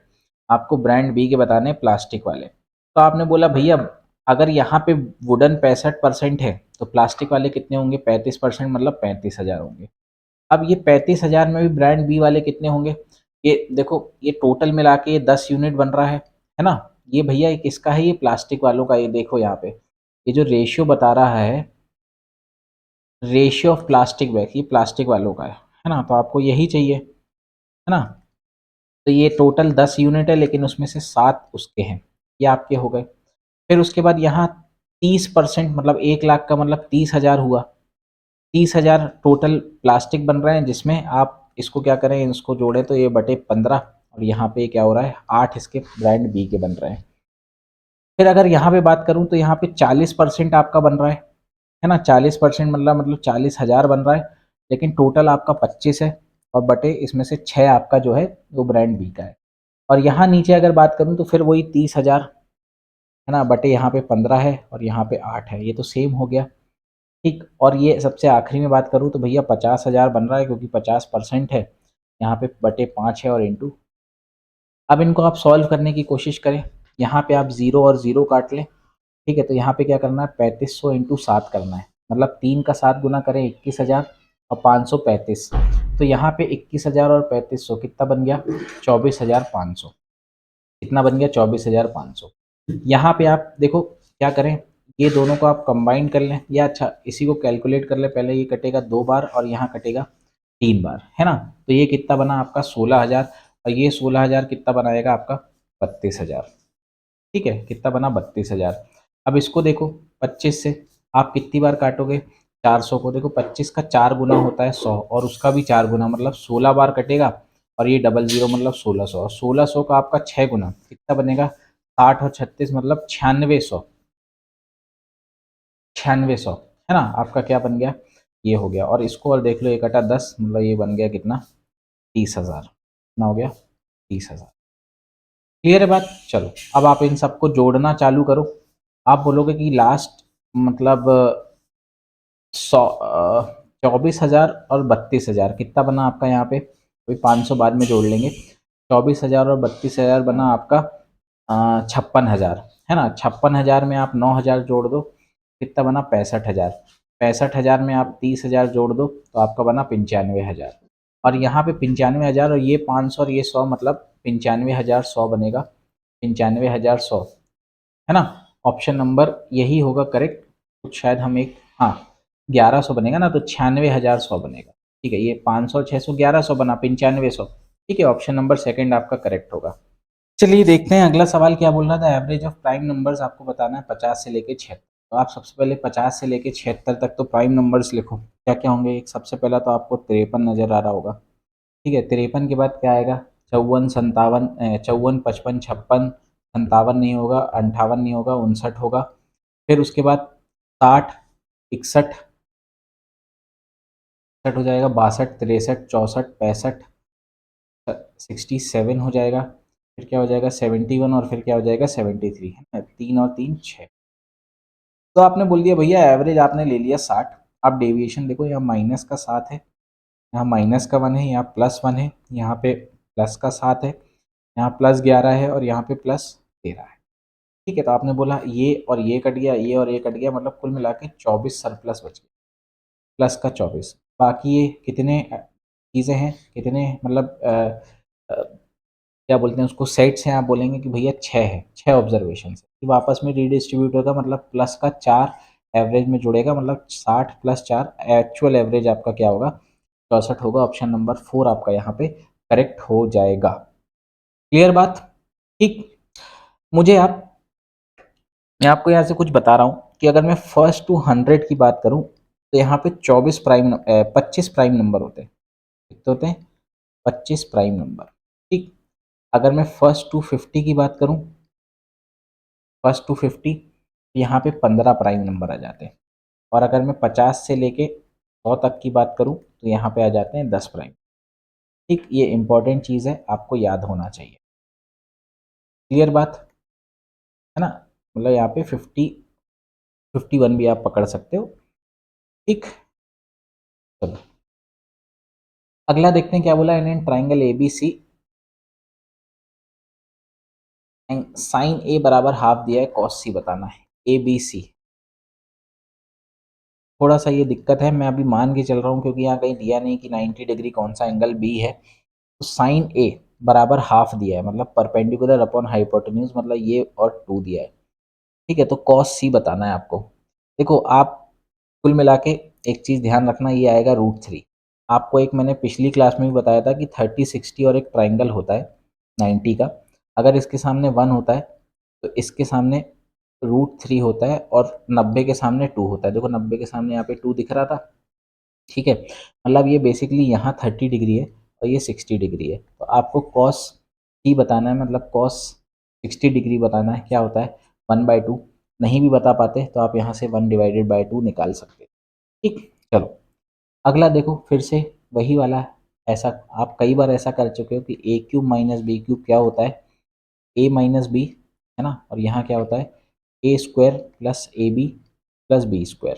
आपको ब्रांड बी के बताने प्लास्टिक वाले। तो आपने बोला भैया अगर यहाँ पे वुडन 65% है तो प्लास्टिक वाले कितने होंगे? 35%, मतलब 35,000 होंगे। अब ये 35,000 में भी ब्रांड बी वाले कितने होंगे? ये देखो ये टोटल मिला के ये 10 यूनिट बन रहा है ना। ये भैया ये किसका है? ये प्लास्टिक वालों का। ये देखो यहाँ पे ये जो रेशियो बता रहा है, रेशियो ऑफ प्लास्टिक बैग, ये प्लास्टिक वालों का है ना। तो आपको यही चाहिए है ना। तो ये टोटल 10 यूनिट है लेकिन उसमें से 7 उसके हैं, ये आपके हो गए। फिर उसके बाद यहाँ 30% मतलब 1 लाख का मतलब 30,000 हुआ। 30,000 टोटल प्लास्टिक बन रहे हैं जिसमें आप इसको क्या करें, इसको जोड़ें तो ये बटे 15 और यहाँ पे क्या हो रहा है 8 इसके ब्रांड बी के बन रहे हैं। फिर अगर यहाँ पे बात करूँ तो यहाँ पे 40% आपका बन रहा है ना। 40% मतलब 40,000 बन रहा है लेकिन टोटल आपका 25 है और बटे इसमें से 6 आपका जो है वो ब्रांड बी का है। और यहाँ नीचे अगर बात करूँ तो फिर वही 30,000 है ना, बटे यहाँ पे 15 है और यहाँ पे 8 है, ये तो सेम हो गया। ठीक, और ये सबसे आखिरी में बात करूँ तो भैया 50,000 बन रहा है क्योंकि 50% है, यहाँ पे बटे 5 है और इंटू। अब इनको आप सॉल्व करने की कोशिश करें, यहाँ पे आप 0 और 0 काट लें। ठीक है, तो यहाँ पे क्या करना है 3500 इंटू 7 करना है, मतलब 3 का 7 गुना करें 21,000 और 535। तो यहाँ पे 21,000 और 3500 कितना बन गया? 24,500। कितना बन गया? 24,500। यहाँ पे आप देखो क्या करें, ये दोनों को आप कंबाइन कर लें या अच्छा इसी को कैलकुलेट कर लें। पहले ये कटेगा 2 बार और यहाँ कटेगा 3 बार, है ना। तो ये कितना बना आपका 16,000 और ये 16,000 कितना बनाएगा आपका 32,000। ठीक है, कितना बना 32,000। अब इसको देखो 25 से आप कितनी बार काटोगे? 400 को। देखो 25 का 4 गुना होता है 100 और उसका भी 4 गुना मतलब 16 बार कटेगा और ये डबल जीरो मतलब 1600 और 1600 का आपका 6 गुना कितना बनेगा? 60 और 36 मतलब 9600। 9600 है ना, आपका क्या बन गया? ये हो गया। और इसको और देख लो, ये कटा 10 मतलब ये बन गया कितना? 30,000। कितना हो गया? 30,000। क्लियर है बात? चलो अब आप इन सबको जोड़ना चालू करो। आप बोलोगे कि लास्ट मतलब 24,000 और 32,000 कितना बना आपका? यहाँ पे कोई 500 बाद में जोड़ लेंगे। 24,000 और 32,000 बना आपका 56,000, है ना। 56,000 में आप 9,000 जोड़ दो, कितना बना? 65,000। 65,000 में आप 30,000 जोड़ दो तो आपका बना 95,000। और यहाँ पे 95,000 और ये 500 और ये 100 मतलब 95,100 बनेगा। 95,100 है ना। ऑप्शन नंबर यही होगा करेक्ट। कुछ शायद हम एक, हाँ 1100 बनेगा ना, तो 96,100 बनेगा। ठीक है, ये 500 600 1100 बना 9500। ठीक है, ऑप्शन नंबर सेकंड आपका करेक्ट होगा। चलिए देखते हैं अगला सवाल क्या बोल रहा था। एवरेज ऑफ प्राइम नंबर्स आपको बताना है 50 से लेके 76। तो आप सबसे पहले 50 से लेके 76 तक तो प्राइम नंबर्स लिखो। क्या क्या होंगे? एक सबसे पहला तो आपको 53 नजर आ रहा होगा। ठीक है, 53 के बाद क्या आएगा? 54 57 54 55 56। 57 नहीं होगा, 58 नहीं होगा, 59 होगा। फिर उसके बाद 60 61 61 हो जाएगा, 62 63 64 65 67 हो जाएगा। फिर क्या हो जाएगा? 71 और फिर क्या हो जाएगा? 73, है ना। 3 और 3 6। तो आपने बोल दिया भैया एवरेज आपने ले लिया 60। आप डेविएशन देखो, यहाँ माइनस का 7 है, यहाँ माइनस का 1 है, यहाँ +1 है, यहाँ पे प्लस का 7 है, यहाँ +11 है और यहाँ पे +13 है। ठीक है, तो आपने बोला ये और ये कट गया, ये और ये कट गया, मतलब कुल मिला के 24 सरप्लस बच गया, प्लस का 24। बाकी ये कितने चीज़ें हैं, कितने मतलब क्या बोलते हैं उसको, सेट्स हैं। आप बोलेंगे कि भैया 6 है, 6 ऑब्जर्वेशन है। कि वापस में रीडिस्ट्रीब्यूट होगा, मतलब प्लस का 4 एवरेज में जुड़ेगा, मतलब 60 + 4 एक्चुअल एवरेज आपका क्या होगा? 64 होगा। ऑप्शन नंबर 4 आपका यहाँ पे करेक्ट हो जाएगा। क्लियर बात? ठीक। मुझे आप, मैं आपको यहाँ से कुछ बता रहा हूँ कि अगर मैं फर्स्ट टू 100 की बात करूँ तो यहाँ पे 25 प्राइम नंबर होते हैं। कितने होते हैं? 25 प्राइम नंबर। ठीक। अगर मैं फर्स्ट टू 50 की बात करूँ, फर्स्ट टू 50 यहाँ पे 15 प्राइम नंबर आ जाते हैं। और अगर मैं 50 से लेके 100 तक की बात करूँ तो यहाँ पे आ जाते हैं 10 प्राइम। ठीक, ये इंपॉर्टेंट चीज़ है, आपको याद होना चाहिए। क्लियर बात है ना? मतलब यहाँ पे 51 भी आप पकड़ सकते हो। ठीक, चलो अगला देखते हैं क्या बोला है। In triangle A B C sine A बराबर हाफ दिया है, कॉस सी बताना है। ए बी सी, थोड़ा सा ये दिक्कत है, मैं अभी मान के चल रहा हूँ क्योंकि यहाँ कहीं दिया नहीं कि 90 डिग्री कौन सा एंगल बी है। तो साइन ए बराबर हाफ दिया है, मतलब परपेंडिकुलर अपॉन हाइपोटेन्यूज, मतलब ये और 2 दिया है। ठीक है, तो कॉस सी बताना है आपको। देखो आप कुल मिला के एक चीज़ ध्यान रखना, ये आएगा √3। आपको एक मैंने पिछली क्लास में भी बताया था कि 30 60 और एक ट्राइंगल होता है 90 का। अगर इसके सामने 1 होता है तो इसके सामने √3 होता है, और 90 के सामने 2 होता है। देखो 90 के सामने यहाँ पे 2 दिख रहा था। ठीक है, मतलब ये बेसिकली यहाँ 30 डिग्री है और ये 60 डिग्री है। तो आपको कॉस सी बताना है, मतलब कॉस 60 डिग्री बताना है। क्या होता है? 1/2। नहीं भी बता पाते तो आप यहाँ से 1/2 निकाल सकते हैं। ठीक, चलो अगला देखो, फिर से वही वाला है। ऐसा आप कई बार ऐसा कर चुके हो कि A cube minus B cube क्या होता है? ए माइनस बी, है ना? और यहाँ क्या होता है? A square plus A B plus B square.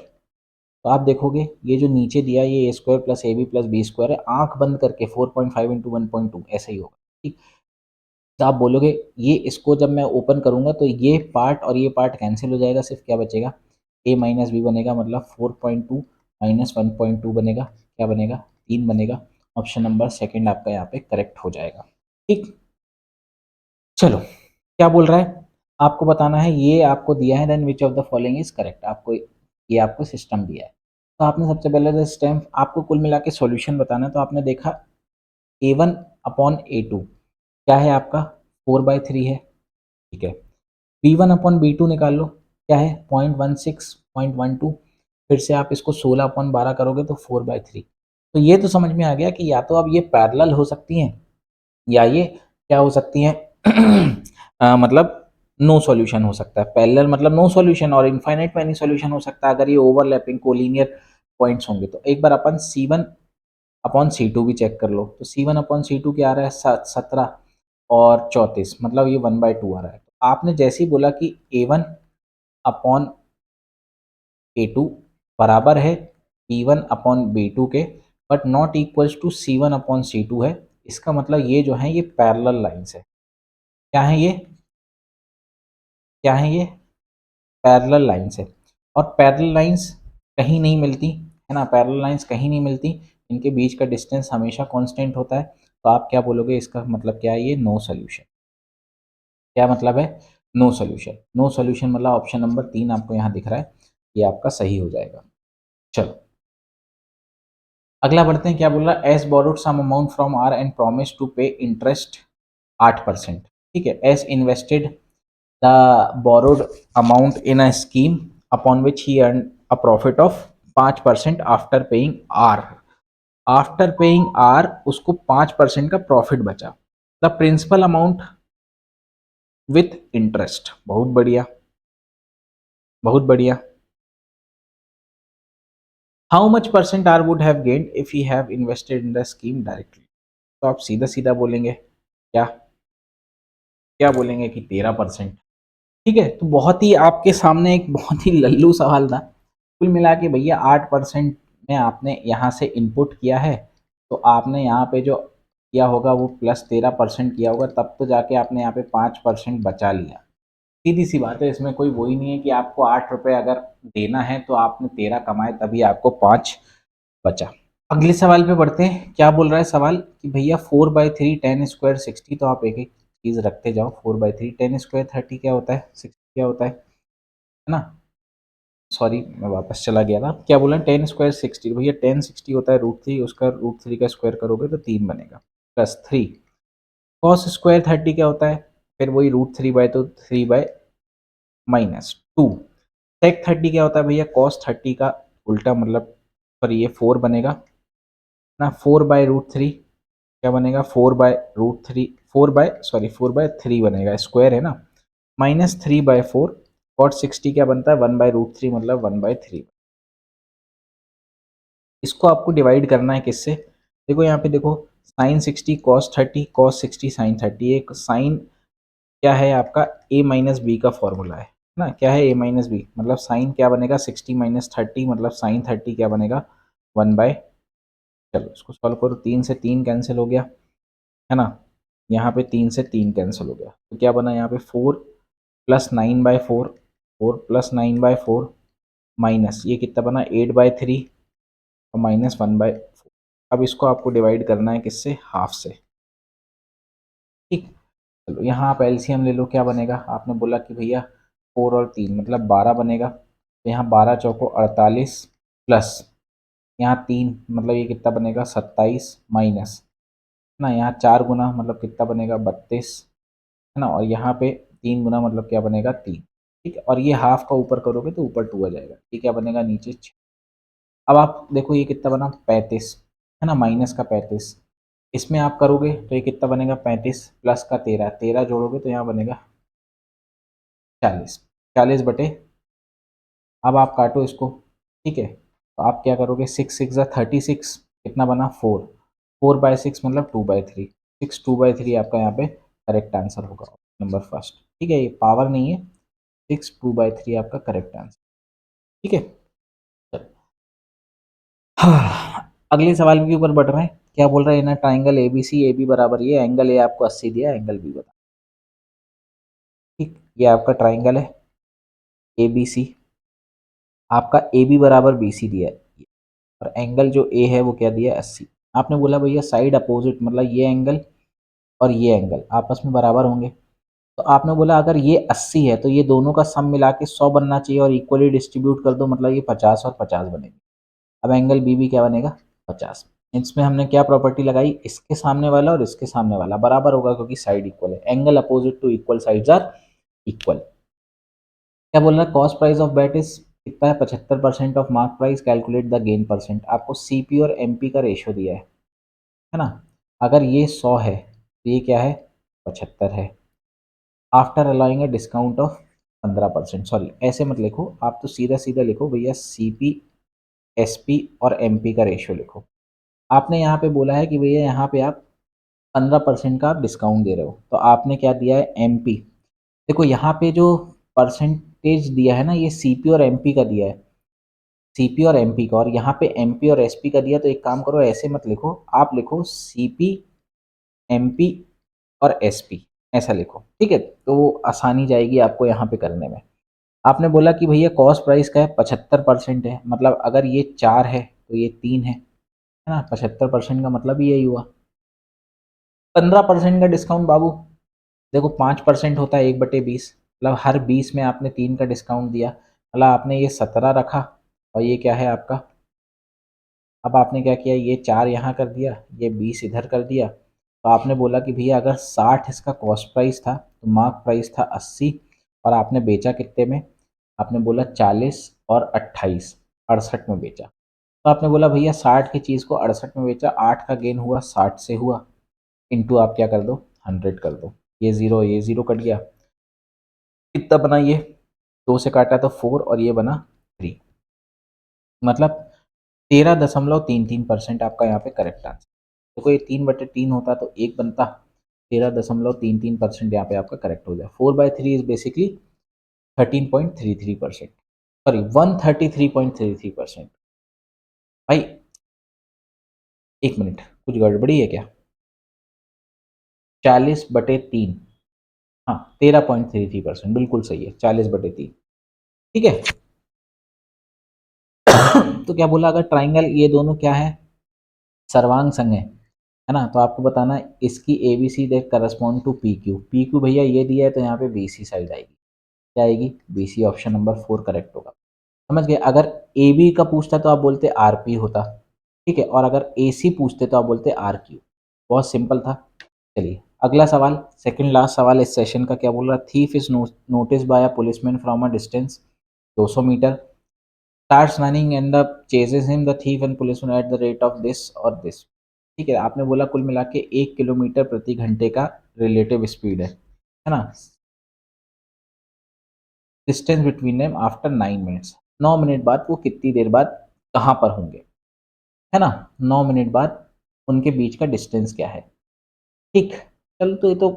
तो आप देखोगे ये जो नीचे दिया ये A square plus A B plus B square है, आंख बंद करके 4.5 इंटू 1.2 ऐसे ही होगा। ठीक, तो आप बोलोगे ये, इसको जब मैं ओपन करूंगा तो ये पार्ट और ये पार्ट कैंसिल हो जाएगा, सिर्फ क्या बचेगा? ए माइनस बी बनेगा, मतलब 4.2 माइनस 1.2 बनेगा। क्या बनेगा? 3 बनेगा। ऑप्शन नंबर सेकंड आपका यहाँ पे करेक्ट हो जाएगा। ठीक, चलो क्या बोल रहा है? आपको बताना है, ये आपको दिया है then which of the following is correct. आपको ये आपको सिस्टम दिया है। तो आपने सबसे पहले तो स्टेम आपको कुल मिला के सॉल्यूशन बताना है। तो आपने देखा A1 अपॉन A2 क्या है आपका? 4/3 है। ठीक है, B1 अपॉन B2 निकाल लो, क्या है? 0.16 0.12। फिर से आप इसको 16 अपॉन 12 करोगे तो 4/3। तो ये तो समझ में आ गया कि या तो अब ये पैरेलल हो सकती हैं या ये क्या हो सकती हैं मतलब नो सॉल्यूशन हो सकता है। पैरेलल मतलब नो सॉल्यूशन, और इनफाइनाइट में एनी सॉल्यूशन हो सकता है अगर ये ओवरलैपिंग कोलिनियर पॉइंट्स होंगे। तो एक बार अपन C1 अपॉन C2 भी चेक कर लो। तो C1 अपॉन C2 क्या आ रहा है? 17 और 34, मतलब ये 1/2 आ रहा है। तो आपने जैसे ही बोला कि A1 अपॉन A2 बराबर है B1 अपॉन B2 के, but not equals to C1 upon C2 है, इसका मतलब ये जो है ये पैरेलल लाइंस है। क्या है ये? क्या है ये? पैरेलल लाइंस है। और पैरेलल लाइंस कहीं नहीं मिलती, है ना? पैरेलल लाइंस कहीं नहीं मिलती, इनके बीच का डिस्टेंस हमेशा कांस्टेंट होता है। तो आप क्या बोलोगे? इसका मतलब क्या है? ये नो सॉल्यूशन। क्या मतलब है? No solution. नो सॉल्यूशन मतलब ऑप्शन नंबर 3 आपको यहाँ दिख रहा है, ये आपका सही हो जाएगा। चलो अगला बढ़ते हैं। क्या बोल रहा है? S borrowed some amount from R and promise to pay interest 8%। ठीक है, S invested the borrowed amount in a scheme upon which he earn a profit of 5% after paying R. After paying R उसको 5% का profit बचा। The principal amount with interest. बहुत बढ़िया, बहुत बढ़िया। How much percent R would have gained if he have invested in the scheme directly? तो आप सीधा सीधा बोलेंगे क्या? क्या बोलेंगे कि 13%। ठीक है, तो बहुत ही आपके सामने एक बहुत ही लल्लू सवाल था। कुल मिला के भैया 8% में आपने यहाँ से इनपुट किया है, तो आपने यहाँ पे जो किया होगा वो +13% किया होगा, तब तो जाके आपने यहाँ पे 5% बचा लिया। सीधी सी बात है, इसमें कोई वो ही नहीं है कि आपको 8 रुपये अगर देना है तो आपने 13 कमाए तभी आपको 5 बचा। अगले सवाल पे बढ़ते हैं। क्या बोल रहा है सवाल कि भैया 4/3 10 स्क्वायर 60। तो आप एक एक चीज रखते जाओ। 4/3 10 स्क्वायर 30 क्या होता है? 60 क्या होता है ना? सॉरी मैं वापस चला गया था। क्या बोला? 10 स्क्वायर 60। भैया 10 60 होता है √3, उसका √3 का स्क्वायर करोगे तो 3 बनेगा, +3। कॉस स्क्वायर 30 क्या होता है? फिर वही √3 बाय, तो 3 बाय -2। टेक 30 क्या होता है भैया? कॉस 30 का उल्टा, मतलब पर ये 4 बनेगा ना। 4/√3 क्या बनेगा? 4/√3, 4/3 बनेगा, स्क्वायर है ना। -3/4 कॉट 60 क्या बनता है 1/√3 मतलब 1/3। इसको आपको डिवाइड करना है किससे, देखो यहाँ पे देखो साइन 60 कॉस 30 कॉस 60 साइन 30, एक साइन क्या है आपका a माइनस बी का फॉर्मूला है ना, क्या है a माइनस बी मतलब साइन क्या बनेगा 60 माइनस 30 मतलब साइन 30 क्या बनेगा 1/, चलो इसको सॉल्व करो, 3 से 3 कैंसिल हो गया है ना, यहाँ पे 3 से 3 कैंसिल हो गया तो क्या बना यहाँ पे 4 प्लस 9/4, 4 प्लस 9/4 माइनस ये कितना बना 8/3 और माइनस 1/4। अब इसको आपको डिवाइड करना है किससे, हाफ से, ठीक। चलो यहाँ आप एलसीएम ले लो, क्या बनेगा, आपने बोला कि भैया 4 और 3 मतलब 12 बनेगा, तो यहाँ 12 चौको 48 प्लस यहाँ 3 मतलब ये कितना बनेगा 27 माइनस ना, यहाँ 4 गुना मतलब कितना बनेगा 32 है ना, और यहाँ पे 3 गुना मतलब क्या बनेगा 3, ठीक है, और ये हाफ का ऊपर करोगे तो ऊपर 2 आ जाएगा, ये क्या बनेगा नीचे 6। अब आप देखो ये कितना बना 35 है ना, माइनस का 35, इसमें आप करोगे तो ये कितना बनेगा 35 प्लस का 13, 13 जोड़ोगे तो यहाँ बनेगा 40, 40 बटे, अब आप काटो इसको, ठीक है, तो आप क्या करोगे 6 6 36, कितना बना 4, 4/6 मतलब 2/3, 6 2/3 आपका यहाँ पे करेक्ट आंसर होगा नंबर फर्स्ट, ठीक है, ये पावर नहीं है, 6 2/3 आपका करेक्ट आंसर, ठीक है। हाँ, अगले सवाल के ऊपर बढ़ रहे हैं, क्या बोल रहे हैं ना, ट्राइंगल एबीसी, ए बी बराबर ये एंगल ए आपको 80 दिया, एंगल बी बता, ठीक, ये आपका ट्राइंगल है एबीसी, आपका ए बी बराबर बी सी दिया है और एंगल जो ए है वो क्या दिया है 80। आपने बोला भैया साइड अपोजिट मतलब ये एंगल और ये एंगल आपस में बराबर होंगे, तो आपने बोला अगर ये 80 है तो ये दोनों का सम मिला के 100 बनना चाहिए और इक्वली डिस्ट्रीब्यूट कर दो मतलब ये 50 और 50 बनेगी। अब एंगल बी भी क्या बनेगा 50। इसमें हमने क्या प्रॉपर्टी लगाई, इसके सामने वाला और इसके सामने वाला बराबर होगा क्योंकि साइड इक्वल है, angle opposite to equal sides are equal. क्या बोल रहा है, cost price of bat is कितना है 75% of mark price, calculate the gain percent, आपको सीपी और एमपी का रेशियो दिया है ना, अगर ये 100 है तो ये क्या है 75 है, after allowing a discount of 15%, sorry ऐसे मत लिखो आप, तो सीधा सीधा लिखो भैया सीपी एसपी और एमपी का रेशियो लिखो। आपने यहाँ पे बोला है कि भैया यहाँ पे आप 15% का आप डिस्काउंट दे रहे हो, तो आपने क्या दिया है एमपी, देखो यहाँ पे जो परसेंटेज दिया है ना ये सीपी और एमपी का दिया है, सीपी और एमपी का, और यहाँ पे एमपी और एसपी का दिया, तो एक काम करो ऐसे मत लिखो, आप लिखो सीपी एमपी और एसपी, ऐसा लिखो, ठीक है, तो वो आसानी जाएगी आपको यहाँ पे करने में। आपने बोला कि भैया कॉस्ट प्राइस का है 75% है, मतलब अगर ये 4 है तो ये 3 है ना, 75% का मतलब यही हुआ, 15% का डिस्काउंट बाबू, देखो 5% होता है 1/20, मतलब हर 20 में आपने 3 का डिस्काउंट दिया, मतलब आपने ये 17 रखा और ये क्या है आपका, अब आपने क्या किया ये 4 यहाँ कर दिया, ये 20 इधर कर दिया, तो आपने बोला कि भैया अगर 60 इसका कॉस्ट प्राइस था तो मार्क प्राइस था 80 और आपने बेचा कितने में, आपने बोला 40 और 28, 68 में बेचा, तो आपने बोला भैया 60 की चीज़ को 68 में बेचा, 8 का गेन हुआ 60 से हुआ, इंटू आप क्या कर दो 100 कर दो, ये ज़ीरो कट गया, कितना बना ये 2 से काटा तो 4 और ये बना 3, मतलब 13.33% आपका यहाँ पे करेक्ट आंसर। देखो ये 3/3 होता तो एक बनता, 13.33% यहाँ पे आपका करेक्ट हो जाए, 4/3 इज बेसिकली 13.33%, सॉरी 133.33%। भाई एक मिनट, कुछ गड़बड़ी है क्या, 40/3, हाँ 13.33%, बिल्कुल सही है 40/3, ठीक है। तो क्या बोला, अगर ट्राइंगल ये दोनों क्या है सर्वांग संग है ना, तो आपको बताना है इसकी ए बी सी देख correspond to P Q, P Q भैया ये दिया है तो यहाँ पे बी सी साइड आएगी, क्या आएगी B C, option number 4 correct होगा, समझ गए। अगर ए बी का पूछता तो आप बोलते आर पी होता, ठीक है, और अगर ए सी पूछते तो आप बोलते आर क्यू, बहुत सिंपल था। चलिए अगला सवाल, सेकंड लास्ट सवाल इस सेशन का, क्या बोल रहा है, thief is notice by a policeman from a distance 200 metre, starts running and the chases him the thief and policeman at the rate of this और this, ठीक है, आपने बोला कुल मिला के 1 किलोमीटर प्रति घंटे का रिलेटिव स्पीड है ना, distance between them after 9 minutes. 9 minute बाद वो कितनी देर बाद कहाँ पर होंगे, है ना। 9 मिनट बाद उनके बीच का डिस्टेंस क्या है। ठीक, चलो तो ये तो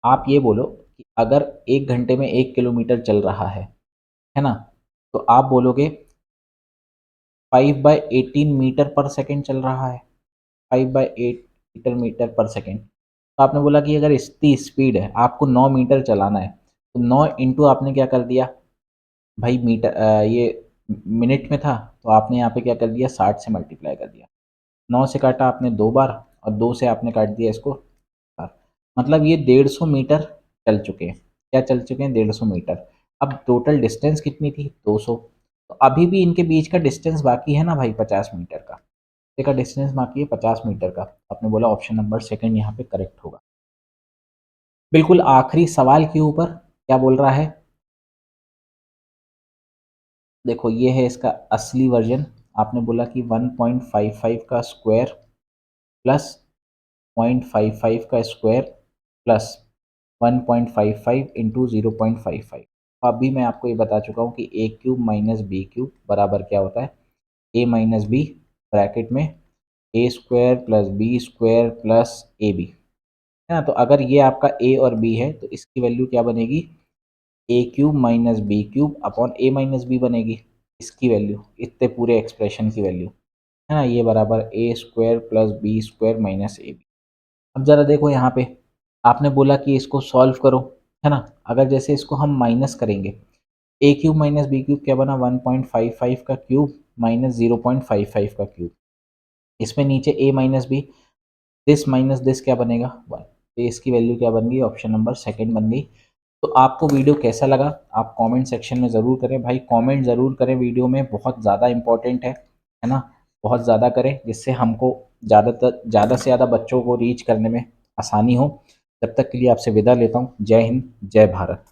आप ये बोलो कि अगर 1 घंटे में 1 किलोमीटर चल रहा है ना, तो आप बोलोगे 5/18 मीटर पर सेकेंड चल रहा है, 5/8 मीटर पर सेकेंड। तो आपने बोला कि अगर इतनी स्पीड है, आपको 9 मीटर चलाना है, तो 9 इंटू आपने क्या कर दिया भाई, मीटर ये मिनट में था, तो आपने यहाँ पे क्या कर दिया 60 से मल्टीप्लाई कर दिया। 9 से काटा आपने 2 बार और 2 से आपने काट दिया इसको बार। मतलब ये 150 मीटर चल चुके हैं। क्या चल चुके हैं, 150 मीटर। अब टोटल डिस्टेंस कितनी थी, 200। तो अभी भी इनके बीच का डिस्टेंस बाकी है ना भाई, 50 मीटर का। का डिस्टेंस बाकी है 50 मीटर का। आपने बोला ऑप्शन नंबर सेकंड यहाँ पे करेक्ट होगा। बिल्कुल आखिरी सवाल के ऊपर क्या बोल रहा है, देखो ये है इसका असली वर्जन। आपने बोला कि 1.55 का स्क्वायर प्लस 0.55 का स्क्वायर प्लस 1.55 इंटू 0.55। अभी मैं आपको ये बता चुका हूँ कि A cube minus B cube बराबर क्या होता है, ए माइनस बी ब्रैकेट में A square plus B square plus A B, है ना। तो अगर ये आपका ए और बी है तो इसकी वैल्यू क्या बनेगी, A cube minus B cube upon A minus B बनेगी। इसकी वैल्यू, इतने पूरे एक्सप्रेशन की वैल्यू, है ना, ये बराबर A square plus B square minus A B. अब ज़रा देखो यहाँ पे, आपने बोला कि इसको सॉल्व करो, है ना। अगर जैसे इसको हम माइनस करेंगे, ए क्यूब माइनस बी क्यूब क्या बना, 1.55 का क्यूब माइनस 0.55 का क्यूब। इसमें नीचे A minus B, this minus this क्या बनेगा 1। तो इसकी वैल्यू क्या बन गई, ऑप्शन नंबर सेकंड बन गई। तो आपको वीडियो कैसा लगा आप कमेंट सेक्शन में ज़रूर करें भाई, कमेंट ज़रूर करें, वीडियो में बहुत ज़्यादा इंपॉर्टेंट है ना। बहुत ज़्यादा करें जिससे हमको ज़्यादा से ज़्यादा बच्चों को रीच करने में आसानी हो। तब तक के लिए आपसे विदा लेता हूँ। जय हिंद, जय भारत।